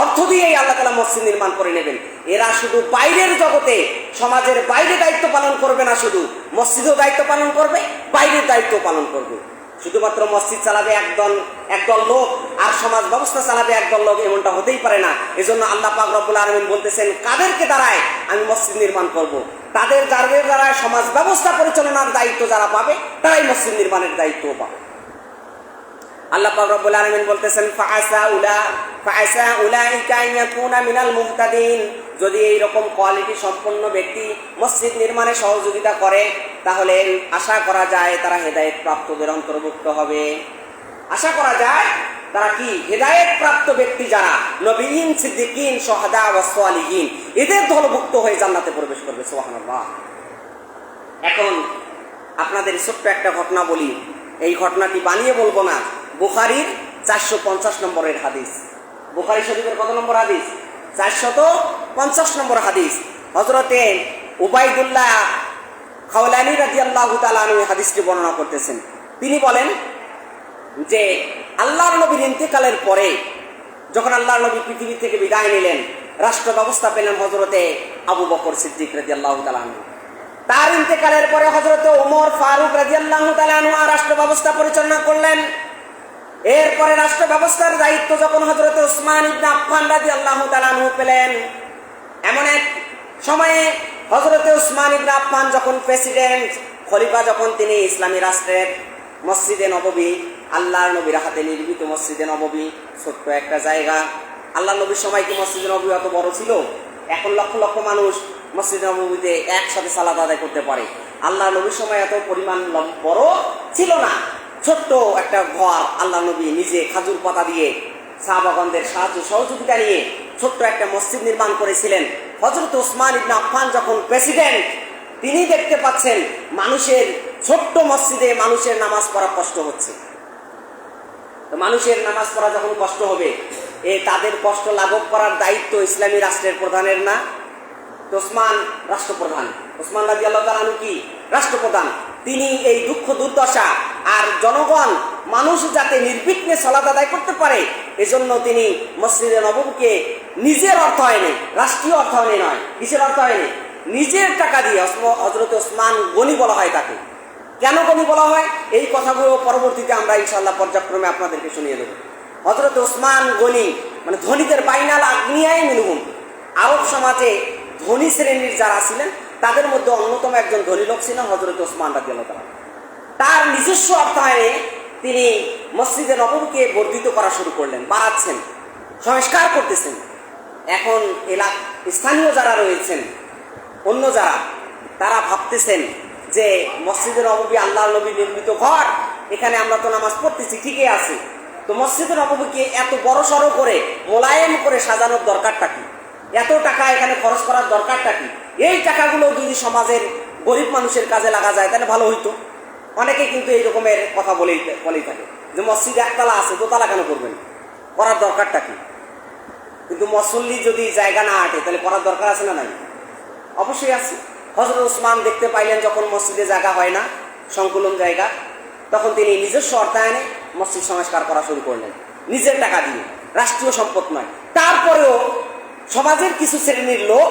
অর্থ দিয়েই আল্লাহ তাআলা মসজিদ নির্মাণ করে নেবেন। এরা শুধু বাইরের জগতে, সমাজের বাইরে দায়িত্ব পালন করবে না, শুধু মসজিদেও দায়িত্ব পালন করবে, বাইরের দায়িত্ব পালন করবে। শুধুমাত্র মসজিদ চালাবে একদল লোক আর সমাজ ব্যবস্থা চালাবে একদল লোক, এমনটা হতেই পারে না। এজন্য আল্লাহ পাক রব্বুল আলামিন বলতেছেন কাদেরকে দ্বারায় আমি মসজিদ নির্মাণ করব, যাদের দ্বারায় সমাজ ব্যবস্থা পরিচালনার দায়িত্ব যারা পাবে তারাই মসজিদ নির্মাণের দায়িত্ব পাবে। আল্লাহ পাক রব্বুল আলামিন বলতেছেন ফাআসা উলাইকা ইয়াকুনা মিনাল মুহতাদিন, যদি এই রকম কোয়ালিটি সম্পন্ন ব্যক্তি মসজিদ নির্মাণে সহযোগিতা করে তাহলে আশা করা যায় তারা হেদায়েত প্রাপ্তদের অন্তর্ভুক্ত হবে। আশা করা যায় তারা কি হেদায়েত প্রাপ্ত ব্যক্তি, যারা নবীন, সিদ্দিকিন, শুহাদা ওয়াস সালিহিন, এদের দলভুক্ত হয়ে জান্নাতে প্রবেশ করবে। সুবহানাল্লাহ। এখন আপনাদের ছোট্ট একটা ঘটনা বলি, এই ঘটনাটি বানিয়ে বলবো না। বুখারীর 450 নম্বরের হাদিস, বুখারী শরীফের কত নম্বর হাদিস? 450 নম্বর হাদিস। হযরতে উবাইদুল্লাহ খাওলানী রাদিয়াল্লাহু তাআলা আনহু হাদিসটি বর্ণনা করতেছেন। তিনি বলেন যে আল্লাহর নবীর ইন্তেকালের পরে, যখন আল্লাহর নবী পৃথিবী থেকে বিদায় নিলেন, রাষ্ট্র ব্যবস্থা পেলেন হযরতে আবু বকর সিদ্দিক রাদিয়াল্লাহু তাআলা আনহু। তার ইন্তেকালের পরে হযরতে ওমর ফারুক রাদিয়াল্লাহু তাআলা আনহু রাষ্ট্র ব্যবস্থা পরিচালনা করলেন। এরপরে রাষ্ট্র ব্যবস্থার দায়িত্ব যখন হযরতে উসমান ইবনে আফফান রাদিয়াল্লাহু তাআলা আনহু পেলেন, এমন এক সময়ে হযরতে উসমান ইবনে আফফান যখন প্রেসিডেন্ট, খলিফা, যখন তিনি ইসলামী রাষ্ট্রের মসজিদে নববী, আল্লাহর নবীর হাতে নির্মিত মসজিদে নববী, ছোট্ট একটা জায়গা। আল্লাহর নবীর সময় কি মসজিদে নববী অত বড় ছিল? এখন লক্ষ লক্ষ মানুষ মসজিদে নববীতে একসাথে সালাত আদায় করতে পারে। আল্লাহর নবীর সময় এত পরিমাণ বড় ছিল না, ছোট্ট একটা ঘর আল্লাহ নবী নিজে খাজুর পাতা দিয়ে সাহাবাগণদের সাহায্য সহযোগিতা নিয়ে ছোট্ট একটা মসজিদ নির্মাণ করেছিলেন। হযরত উসমান ইবনে আফফান যখন প্রেসিডেন্ট, তিনি দেখতে পাচ্ছেন মানুষের ছোট্ট মসজিদে মানুষের নামাজ পড়া কষ্ট হচ্ছে। তো মানুষের নামাজ পড়া যখন কষ্ট হবে, তাদের কষ্ট লাঘব করার দায়িত্ব ইসলামী রাষ্ট্রের প্রধানের না? তো উসমান রাষ্ট্রপ্রধান, উসমান রাদিয়াল্লাহু তাআলা আনহু কি রাষ্ট্রপ্রধান? তিনি এই দুঃখ দুর্দশা আর জনগণ, মানুষ যাতে নির্বিঘ্নে সালাত আদায় করতে পারে, এজন্য তিনি মসজিদে নববীকে নিজের অর্থায়নে, রাষ্ট্রীয় অর্থায়নে নয়, কিসের অর্থায়নে? নিজের টাকা দিয়ে, হযরত উসমান গনি বলা হয় তাকে, কেন গনি বলা হয়, এই কথাগুলো পরবর্তীতে আমরা ইনশাআল্লাহ পর্যায়ক্রমে আপনাদেরকে শুনিয়ে দেব। হযরত ওসমান গনি মানে ধনীদের বাইনাল আগ্নিয়াই মিনহুম, আরব সমাজে ধনী শ্রেণীর যারা ছিলেন তাদের মধ্যে অন্যতম একজন ধনী লোক ছিলেন হযরত ওসমান রাদিয়াল্লাহু তাআলা। তার নিজস্ব অর্থায়নে তিনি মসজিদে নববীকে বর্ধিত করা শুরু করলেন, বাড়াচ্ছেন, সংস্কার করতেছেন। এখন স্থানীয় যারা রয়েছেন, অন্য যারা, তারা ভাবতেছেন যে মসজিদে নববী আল্লাহর নবী নির্মিত ঘর, এখানে আমরা তো নামাজ পড়তেছি, ঠিকই আছে, তো মসজিদে নববীকে এত বড় সড়ো করে মোলায়েম করে সাজানোর দরকারটা কি, এত টাকা এখানে খরচ করার দরকারটা কি, এই টাকাগুলো যদি সমাজের গরিব মানুষের কাজে লাগা যায় তাহলে ভালো হইতো। অনেকে কিন্তু এই রকমের কথা বলেই থাকে যে মসজিদে একতলা আছে, দোতলা কেন করবেন, করার দরকারটা কি? কিন্তু মুসল্লি যদি জায়গা না আটে তাহলে করার দরকার আছে না নাই? অবশ্যই আছে। হযরত ওসমান দেখতে পাইলেন যখন মসজিদে জায়গা হয় না, সংকুলন জায়গা, তখন তিনি নিজস্ব অর্থায়নে মসজিদ সংস্কার করা শুরু করলেন, নিজের টাকা দিয়ে, রাষ্ট্রীয় সম্পদ নয়। তারপরেও সমাজের কিছু শ্রেণীর লোক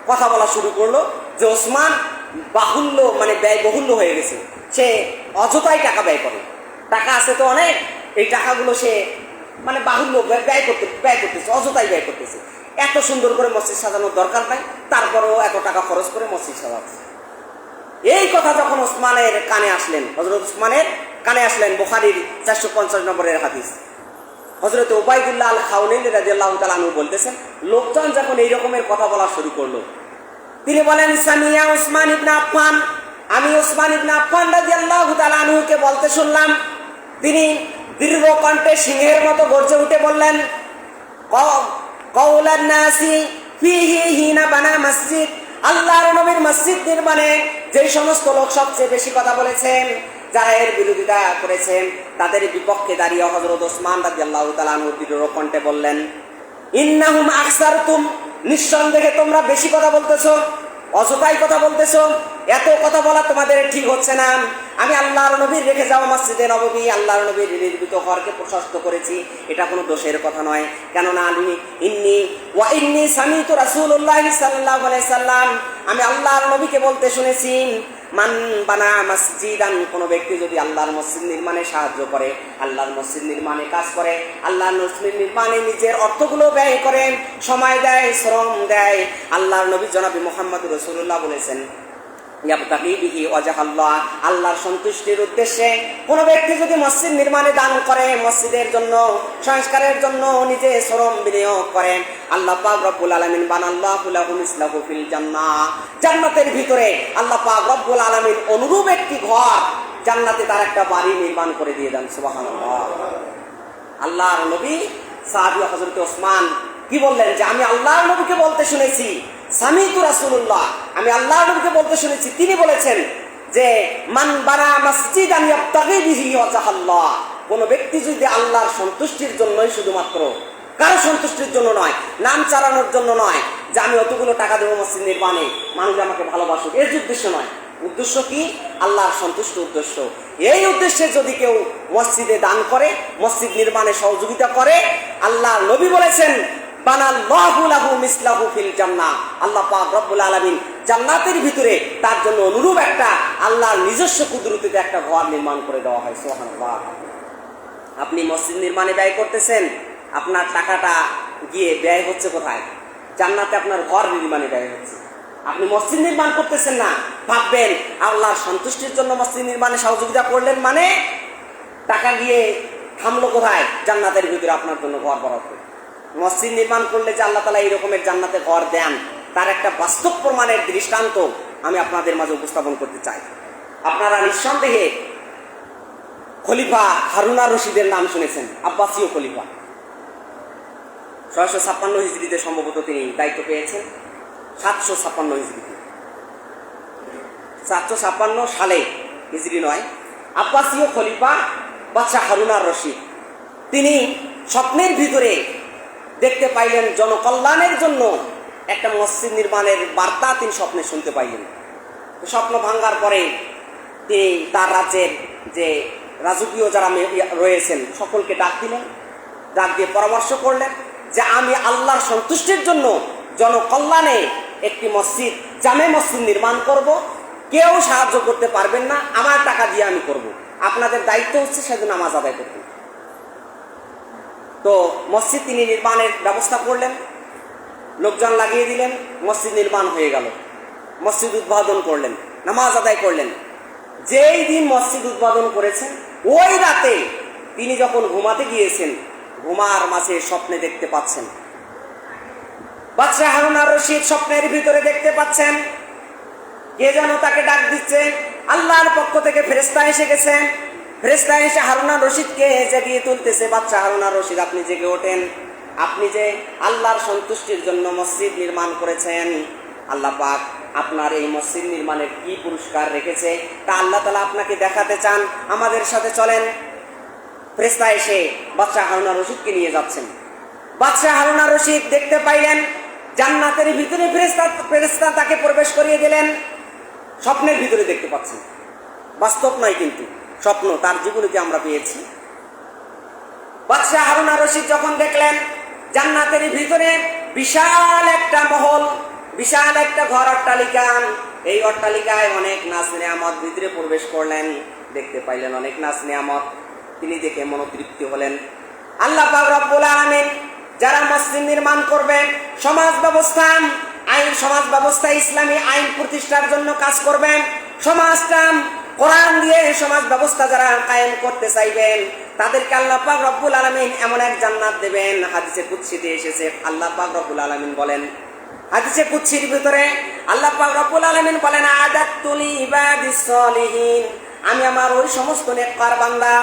কথা বলা শুরু করলো যে ওসমান বাহুল্য মানে ব্যয়বহুল্য হয়ে গেছে, সে অযথাই টাকা ব্যয় করে, টাকা আছে তো অনেক, এই টাকাগুলো সে মানে বাহুল্য ব্যয় করতেছে, অযথাই ব্যয় করতেছে, এত সুন্দর করে মসজিদ সাজানোর দরকার নাই, তারপরেও এত টাকা খরচ করে মসজিদ সাজাচ্ছে। এই কথা যখন ওসমানের কানে আসলেন, হযরত ওসমানের কানে আসলেন, বুখারীর 450 নম্বরের হাদিস, হযরত উবাইদুল্লাহ আল খাওয়ানি রাদিয়াল্লাহু তাআলা আনহু বলতেছেন, লোকজন যখন এই রকমের কথা বলা শুরু করলো, তিনি বলেন, সামিয়া উসমান ইবনে আফফান, আমি উসমান ইবনে আফফান রাদিয়াল্লাহু তাআলা আনহুকে বলতে শুনলাম, তিনি দীর্ঘ কণ্ঠে সিংহের মতো গর্জে উঠে বললেন, কাউলান নাসি ফিহি হিনা বানা মসজিদ, আল্লাহর নবীর মসজিদ নির্মাণে যে সমস্ত লোক সবচেয়ে বেশি কথা বলেছেন, যারা এর বিরোধিতা করেছেন, তাদের বিপক্ষে দাঁড়িয়ে হযরত ওসমান রাদিয়াল্লাহু তাআলা আনহু দৃঢ় কণ্ঠে বললেন, ইন্নাহুম আকসারতুম, নিঃসন্দেহে তোমরা বেশি কথা বলতেছো, অযথাই কথা বলতেছো, এত কথা বলা তোমাদের ঠিক হচ্ছে না। আমি আল্লাহর নবীর রেখে যাওয়া মসজিদে নববী, আল্লাহর নবীর নির্মিত ঘরকে প্রশস্ত করেছি, এটা কোনো দোষের কথা নয়। কেননা ইন্নি সামিতু রাসূলুল্লাহ সাল্লাল্লাহু আলাইহি সাল্লাম, আমি আল্লাহর নবীকে বলতে শুনেছি, মান বানা মসজিদান, কোন ব্যক্তি যদি আল্লাহর মসজিদ নির্মাণে সাহায্য করে, আল্লাহর মসজিদ নির্মাণে কাজ করে, আল্লাহর মসজিদ নির্মাণে নিজের অর্থগুলো ব্যয় করে, সময় দেয়, শ্রম দেয়, আল্লাহর নবী জনাবি মুহাম্মদুর রাসূলুল্লাহ বলেছেন, ইয়াবতাগি বিহি ওয়াজহাল্লাহ, আল্লাহর সন্তুষ্টির উদ্দেশ্যে কোন ব্যক্তি যদি মসজিদ নির্মাণে দান করে, মসজিদের জন্য সংস্কারের জন্য নিজে শ্রম বিনিয়োগ করে, আল্লাহ পাক রব্বুল আলামিন বানাল্লাহু লাহু মিসলাহু ফিল জান্নাহ, জান্নাতের ভিতরে আল্লাহ পাক রব্বুল আলামিন অনুরূপ একটি ঘর জান্নাতে তার একটা বাড়ি নির্মাণ করে দিয়ে দেন। সুবহানাল্লাহ। আল্লাহর নবী সাহাবী হযরত ওসমান কি বললেন যে আমি আল্লাহর নবীকে বলতে শুনেছি, সামিতু রাসূলুল্লাহ, আমি আল্লাহর নবীকে বলতে শুনেছি, তিনি বলেছেন যে মান বানা মসজিদান ইয়াবতাগি বিহি ওয়াজহাল্লাহ, কোন ব্যক্তি যদি আল্লাহর সন্তুষ্টির জন্যই, শুধুমাত্র কারো সন্তুষ্টির জন্য নয়, নাম চালানোর জন্য নয়, যে আমি অতগুলো টাকা দেবো মসজিদ নির্মাণে, মানুষ আমাকে ভালোবাসুক, এর উদ্দেশ্য নয়। উদ্দেশ্য কি? আল্লাহর সন্তুষ্ট উদ্দেশ্য। এই উদ্দেশ্যে যদি কেউ মসজিদে দান করে, মসজিদ নির্মাণে সহযোগিতা করে, আল্লাহর নবী বলেছেন বানাল্লাহু লাহু মিসলাহু ফিল জান্নাহ, আল্লাহ পাক রব্বুল আলামিন জান্নাতের ভিতরে তার জন্য অনুরূপ একটা আল্লাহর নিজস্ব কুদরতিতে একটা ঘর নির্মাণ করে দেওয়া হয়। সুবহানাল্লাহ। আপনি মসজিদ নির্মাণে ব্যয় করতেছেন, আপনার টাকাটা গিয়ে ব্যয় হচ্ছে কোথায়? জান্নাতে আপনার ঘর নির্মাণে ব্যয় হচ্ছে। আপনি মসজিদ নির্মাণ করতেছেন না, ভাববেন আল্লাহর সন্তুষ্টির জন্য মসজিদ নির্মাণে সহযোগিতা করলেন, মানে টাকা গিয়ে থামলো কোথায়? জান্নাতের ভিতরে আপনার জন্য ঘর বরাদ্দ। মসজিদ নির্মাণ করলে যে আল্লাহ তাআলা এই রকমের জান্নাতে ঘর দেন, তার একটা বাস্তব প্রমাণের দৃষ্টান্ত আমি আপনাদের মাঝে উপস্থাপন করতে চাই। আপনারা নিঃসন্দেহে খলিফা হারুন আর রশিদের নাম শুনেছেন, আব্বাসীয় খলিফা। 656 হিজরিতে সম্ভবত তিনি দায়িত্ব পেয়েছেন, 756 হিজরিতে, 756 সালে, হিজরি নয়। আব্বাসীয় খলিফা বাদশাহ হারুন আর রশিদ, তিনি স্বপ্নের ভিতরে দেখতে পাইলেন জনকল্যাণের জন্য একটা মসজিদ নির্মাণের বার্তা তিনি স্বপ্নে শুনতে পাইলেন। স্বপ্ন ভাঙ্গার পরে তিনি তার রাজ্যের যে রাজকীয় যারা রয়েছেন সকলকে ডাক দিলেন, ডাক দিয়ে পরামর্শ করলেন যে আমি আল্লাহর সন্তুষ্টির জন্য জনকল্যাণে একটি মসজিদ, জামে মসজিদ নির্মাণ করব, কেউ সাহায্য করতে পারবেন না, আমার টাকা দিয়ে আমি করব। আপনাদের দায়িত্ব হচ্ছে সেদিন নামাজ আদায় করতে। তো মসজিদ তিনি নির্মাণের ব্যবস্থা করলেন, লোকজন লাগিয়ে দিলেন, মসজিদ নির্মাণ হয়ে গেল। মসজিদ উদ্বোধন করলেন, নামাজ আদায় করলেন। যেই দিন মসজিদ উদ্বোধন করেছেন ওই রাতে তিনি যখন ঘুমাতে গিয়েছেন, ঘুমার মাঝে স্বপ্নে দেখতে পাচ্ছেন, বাদশাহ হারুন আর রশিদ স্বপ্নের ভিতরে দেখতে পাচ্ছেন কে যেন তাকে ডাক দিচ্ছে। আল্লাহর পক্ষ থেকে ফেরেশতা এসে গেছেন। ফেরেশতা এসে হারুন আর রশিদকে জাগিয়ে তুলতেছে। বাদশাহ হারুন আর রশিদ, আপনি জেগে ওঠেন। আপনি যে আল্লাহর সন্তুষ্টির জন্য মসজিদ নির্মাণ করেছেন, আল্লাহ পাক আপনার এই মসজিদ নির্মাণের কি পুরস্কার রেখেছে তা আল্লাহ তাআলা আপনাকে দেখাতে চান, আমাদের সাথে চলেন। ফেরেশতা এসে বাদশাহ হারুন আর রশিদকে নিয়ে যাচ্ছেন। বাদশাহ হারুন আর রশিদ দেখতে পাইলেন জান্নাতের ভিতরে ফেরেশতা তাকে প্রবেশ করিয়ে দিলেন। স্বপ্নের ভিতরে দেখতে পাচ্ছেন, বাস্তব নয় কিন্তু স্বপ্ন, তার জীবনীতে আমরা পেয়েছি। বাদশাহ হারুন আর রশিদ যখন দেখলেন জান্নাতের ভিতরে বিশাল একটা মহল, বিশাল একটা ঘর, অট্টালিকা, এই অট্টালিকায় অনেক নাজ নেয়ামত, ভিতরে প্রবেশ করলেন, দেখতে পাইলেন অনেক নাজ নেয়ামত। তিনি দেখে মনোতৃপ্তি হলেন। আল্লাহ পাক রব্বুল আলামিন যারা মসজিদ নির্মাণ করবেন, সমাজ ব্যবস্থা সমাজ ব্যবস্থা ইসলামী আইন প্রতিষ্ঠার জন্য কাজ করবেন, সমাজটা কোরআন দিয়ে সমাজ ব্যবস্থা যারা কায়েম করতে চাইবেন, তাদেরকে আল্লাহ পাক রব্বুল আলামিন এমন এক জান্নাত দেবেন। হাদিসে কুদসিতে এসেছে, আল্লাহ পাক রব্বুল আলামিন বলেন, হাদিসে কুদসির ভিতরে আল্লাহ পাক রব্বুল আলামিন বলেন, আদাতু লি ইবাদিস সলিহিন, আমি আমার ওই সমস্ত নেককার বান্দা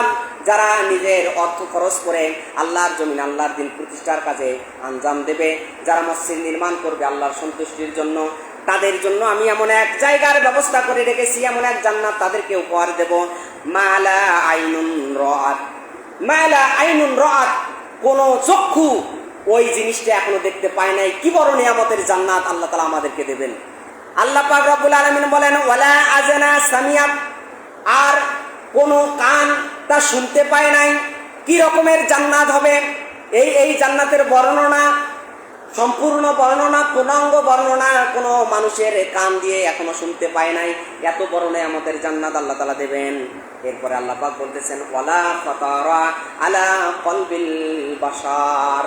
যারা নিজের অর্থ খরচ করে আল্লাহর জমিন, আল্লাহর দিন প্রতিষ্ঠার কাজে আঞ্জাম দেবে, যারা মসজিদ নির্মাণ করবে আল্লাহর সন্তুষ্টির জন্য, তাদের জন্য আমি এমন এক জায়গার ব্যবস্থা করে রেখেছি, এমন এক জান্নাত তাদেরকে উপহার দেব। মালা আইনুন রাআত, মালা আইনুন রাআত, কোন চক্ষু ওই জিনিসটা এখনো দেখতে পায় নাই। কি বড় নিয়ামতের জান্নাত আল্লাহ তাআলা আমাদেরকে দেবেন। আল্লাহ পাক রব্বুল আলামিন বলেন, ওয়ালা আযনা সামিয়াত, আর কোন কান তা শুনতে পায় নাই। কি রকমের জান্নাত হবে এই জান্নাতের বর্ণনা, সম্পূর্ণ বর্ণনা, পূর্ণাঙ্গ বর্ণনা কোন মানুষের কান দিয়ে এখনো শুনতে পায় নাই। এত বড় নিয়ামতের জান্নাত আল্লাহ তাআলা দেবেন। এরপরে আল্লাহ পাক বলতেছেন, ওয়ালা ফাতারা আলা কলবিল বাশার,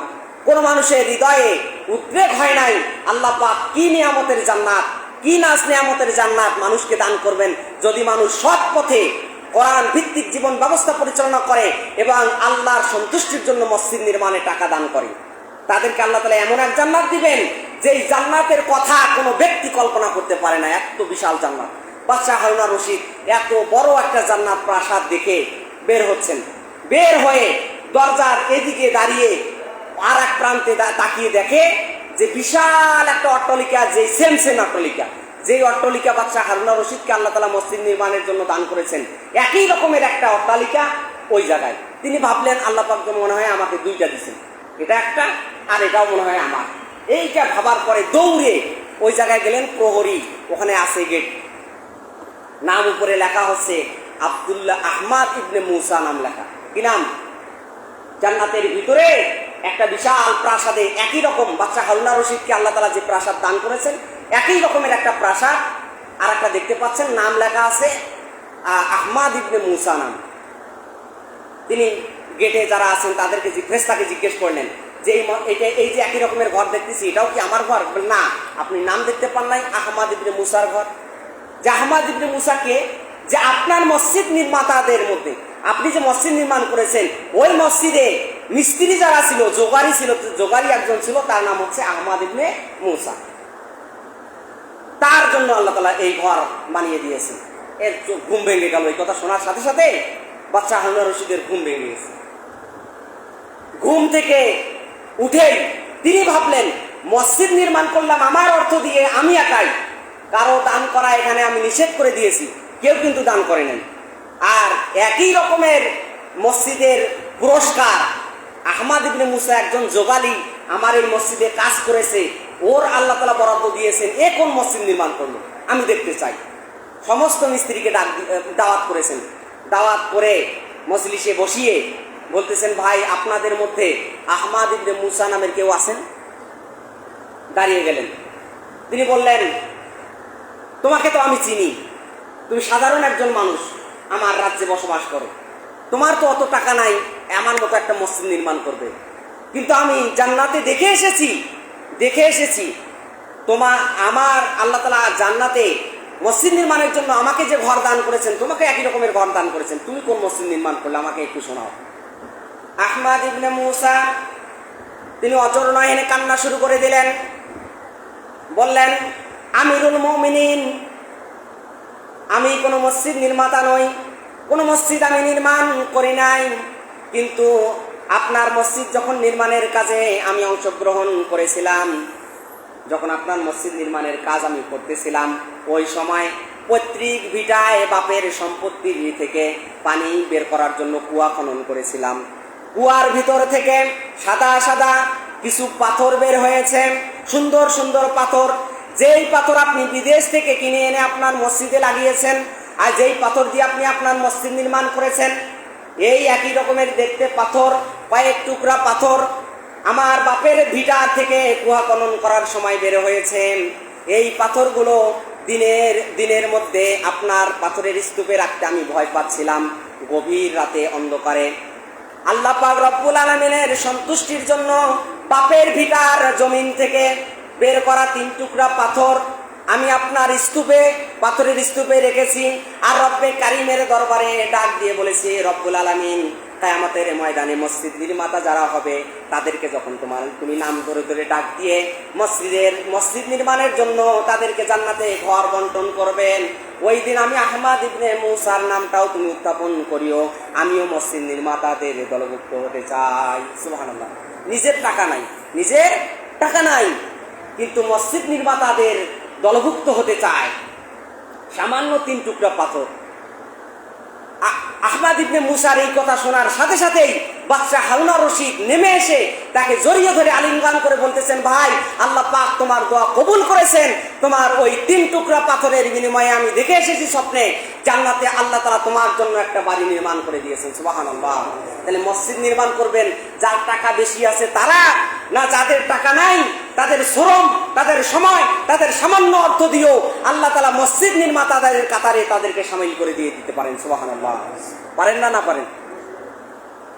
কোন মানুষের হৃদয়ে উদ্বেগ হয় নাই। আল্লাহ পাক কি নিয়ামতের জান্নাত, কি নাজ নিয়ামতের জান্নাত মানুষকে দান করবেন যদি মানুষ সৎ পথে কোরআন ভিত্তিক জীবন ব্যবস্থা পরিচালনা করে এবং আল্লাহর সন্তুষ্টির জন্য মসজিদ নির্মাণে টাকা দান করে। তাদেরকে আল্লাহ তাআলা এমন এক জান্নাত দিবেন যেই জান্নাতের কথা কোনো ব্যক্তি কল্পনা করতে পারে না। এত বিশাল জান্নাত। বাদশাহ হারুন আর রশিদ এত বড় একটা জান্নাত প্রাসাদ দেখে বের হচ্ছেন। বের হয়ে দরজার এদিকে দাঁড়িয়ে আর এক প্রান্তে তাকিয়ে দেখে যে বিশাল একটা অট্টালিকা, যে সেম অট্টালিকা, যেই অট্টালিকা বাদশাহ হারুন আর রশিদকে আল্লাহ তাআলা মসজিদ নির্মাণের জন্য দান করেছেন, একই রকমের একটা অট্টালিকা ওই জায়গায়। তিনি ভাবলেন, আল্লাহ পাক মনে হয় আমাকে দুইটা দিয়েছেন, এটা একটা আর এটাও মনে হয় আমার। এইটা ভাবার পরে দৌড়ে ওই জায়গায় গেলেন। প্রহরী ওখানে আছে গেট, নাম উপরে লেখা হচ্ছে আব্দুল্লাহ আহমদ ইবনে মুসা নাম লেখা। কি নাম? জান্নাতের ভিতরে একটা বিশাল প্রাসাদে একই রকম বাদশাহ হারুন আর রশিদকে আল্লাহ তাআলা যে প্রাসাদ দান করেছেন, একই রকমের একটা প্রাসাদ আর একটা দেখতে পাচ্ছেন, নাম লেখা আছে আহমদ ইবনে মুসা নাম। তিনি গেটে যারা আছেন তাদেরকে ফেরেশতাকে জিজ্ঞেস করলেন যে এই যে একই রকমের ঘর দেখতেছি, এটাও কি আমার ঘর? না, আপনি নাম দেখতে পান নাই, আহমদ ইবনে মুসার ঘর। যে আহমদ ইবনে মুসাকে, যে আপনার মসজিদ নির্মাতাদের মধ্যে আপনি যে মসজিদ নির্মাণ করেছেন, ওই মসজিদে মিস্ত্রি যারা ছিল, যোগারি একজন ছিল, তার নাম হচ্ছে আহমদ ইবনে মুসা। তার জন্য আল্লাহ তাআলা এই ঘর বানিয়ে দিয়েছেন। এর ঘুম ভেঙে গেল। এই কথা শোনার সাথে সাথে বাদশাহ হারুন আর রশিদের ঘুম ভেঙে গেছে। ঘুম থেকে উঠেই তিনি ভাবলেন, মসজিদ নির্মাণ করলাম আমার অর্থ দিয়ে, আমি একাই, কারো দান করা এখানে আমি নিষেধ করে দিয়েছি, কেউ কিন্তু দান করে নেন। আর একই রকমের মসজিদের পুরস্কার আহমদ ইবনে মুসা একজন যোগালী আমার এই মসজিদে কাজ করেছে, ওর আল্লাহ তাআলা বরাদ্দ দিয়েছেন। এ কোন মসজিদ নির্মাণ করলো আমি দেখতে চাই। সমস্ত মিস্ত্রিকে দাওয়াত করেছেন। দাওয়াত করে মজলিসে বসিয়ে বলতেছেন, ভাই আপনাদের মধ্যে আহমদ ইবনে মুসা নামের কেউ আছেন? দাঁড়িয়ে গেলেন। তিনি বললেন, তোমাকে তো আমি চিনি, তুমি সাধারণ একজন মানুষ, আমার রাজ্যে বসবাস করো, তোমার তো অত টাকা নাই আমার মতো একটা মসজিদ নির্মাণ করবে, কিন্তু আমি জান্নাতে দেখে এসেছি আমার আল্লাহ তাআলা জান্নাতে মসজিদ নির্মাণের জন্য আমাকে যে ঘর দান করেছেন, তোমাকে একই রকমের ঘর দান করেছেন, তুমি কোন মসজিদ নির্মাণ করলে আমাকে একটু শোনাও। আহমদ ইবনে মুসা তিনি অজর নয়নে কান্না শুরু করে দিলেন, বললেন, আমিরুল মুমিনিন, আমি কোনো মসজিদ নির্মাতা নই, কোনো মসজিদ আমি নির্মাণ করি নাই, কিন্তু আপনার মসজিদ যখন নির্মাণের কাজে আমি অংশগ্রহণ করেছিলাম, যখন আপনার মসজিদ নির্মাণের কাজ আমি করতেছিলাম, ওই সময় পৈতৃক ভিটায় বাপের সম্পত্তির থেকে পানি বের করার জন্য কুয়া খনন করেছিলাম। কুয়ার ভিতর থেকে সাদা সাদা কিছু পাথর বের হয়েছে, সুন্দর সুন্দর পাথর, যেই পাথর আপনি বিদেশ থেকে কিনে এনে আপনার মসজিদে লাগিয়েছেন, আর যেই পাথর দিয়ে আপনি আপনার মসজিদ নির্মাণ করেছেন, এই একই রকমের দেখতে পাথর, কয়েক টুকরা পাথর আমার বাপের ভিটা থেকে কুয়া খনন করার সময় বের হয়েছে। এই পাথরগুলো দিনের মধ্যে আপনার পাথরের স্তূপে রাখতে আমি ভয় পাচ্ছিলাম, গভীর রাতে অন্ধকারে আল্লাহ পাক রব্বুল আলামিনের সন্তুষ্টির জন্য বাপের ভিটার জমিন থেকে বের করা 3 টুকরা পাথর আমি আপনার স্তূপে, পাথরের স্তূপে রেখেছি। আর রব্বে কারিমের দরবারে ডাক দিয়ে বলেছি, রব্বুল আলামিন, কিয়ামতের ময়দানে মসজিদ নির্মাতা যারা হবে তাদেরকে যখন তুমি নাম ধরে ধরে ডাক দিয়ে মসজিদ নির্মাণের জন্য তাদেরকে জান্নাতে ঘর বন্টন করবেন, ওই দিন আমি আহমদ ইবনে মুসার নামটাও তুমি উত্থাপন করিও, আমিও মসজিদ নির্মাতাদের দলভুক্ত হতে চাই। সুবহানাল্লাহ। নিজের টাকা নাই কিন্তু মসজিদ নির্মাতাদের দলভুক্ত হতে চায়, সামান্য 3 টুকরা পাথর। আহমদ ইবনে মুসার এই কথা শোনার সাথে সাথেই বাদশা হারুন আর রশিদ নেমে এসে তাকে জড়িয়ে ধরে আলিঙ্গন করে বলতেছেন, ভাই, আল্লাহ পাক তোমার দোয়া কবুল করেছেন, তোমার ওই 3 টুকরা পাথরের বিনিময়ে আমি দেখে এসেছি স্বপ্নে জান্নাতে আল্লাহ তাআলা তোমার জন্য একটা বাড়ি নির্মাণ করে দিয়েছেন। সুবহানাল্লাহ। তাহলে মসজিদ নির্মাণ করবেন যার টাকা বেশি আছে তারা, না যাদের টাকা নাই তাদের শ্রম, তাদের সময়, তাদের সামান্য অর্থ দিয়েও আল্লাহ তাআলা মসজিদ নির্মাতাদের কাতারে তাদেরকে শামিল করে দিতে পারেন। সুবহানাল্লাহ। পারেন না পারেন?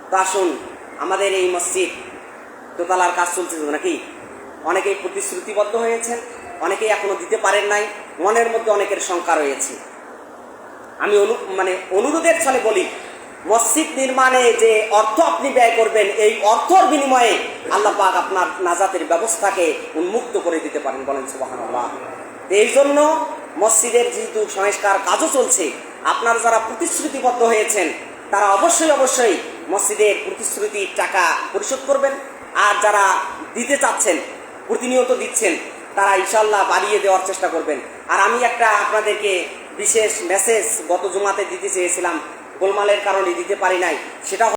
তো আসুন, আমাদের এই মসজিদ দোতলার কাজ চলছে নাকি? অনেকেই প্রতিশ্রুতিবদ্ধ হয়েছেন, অনেকেই এখনো দিতে পারেন নাই, মনের মধ্যে অনেকের শঙ্কা রয়েছে। আমি অনুরোধের ছলে বলি, মসজিদ নির্মাণে যে অর্থ আপনি ব্যয় করবেন, এই অর্থর বিনিময়ে আল্লাহ পাক আপনার নাজাতের ব্যবস্থাকে উন্মুক্ত করে দিতে পারেন। বলেন সুবহানাল্লাহ। এই জন্য মসজিদের যেহেতু সংস্কার কাজও চলছে, আপনারা যারা প্রতিশ্রুতিবদ্ধ হয়েছেন তারা অবশ্যই মসজিদের প্রতিশ্রুতির টাকা পরিশোধ করবেন। আর যারা দিতে চাচ্ছেন, প্রতিনিয়ত দিচ্ছেন, তারা ইনশাআল্লাহ বাড়িয়ে দেওয়ার চেষ্টা করবেন। আর আমি একটা আপনাদেরকে বিশেষ মেসেজ গত জুমাতে দিতে চেয়েছিলাম, গোলমালের কারণে দিতে পারি নাই, সেটা